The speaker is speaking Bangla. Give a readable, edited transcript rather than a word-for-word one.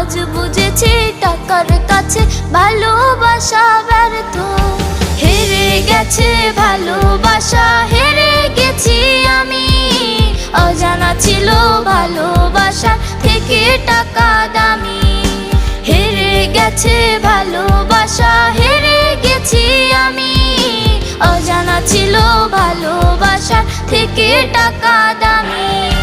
আজ বুঝেছি টাকার কাছে ভালোবাসা ব্যর্থ। হেরে গেছে ভালোবাসা, হেরে গেছি আমি। অজানা ছিল ভালোবাসা থেকে টাকা দামি। হেরে গেছে ভালোবাসা, হেরে গেছি আমি। অজানা ছিল ভালোবাসা থেকে টাকা দামি।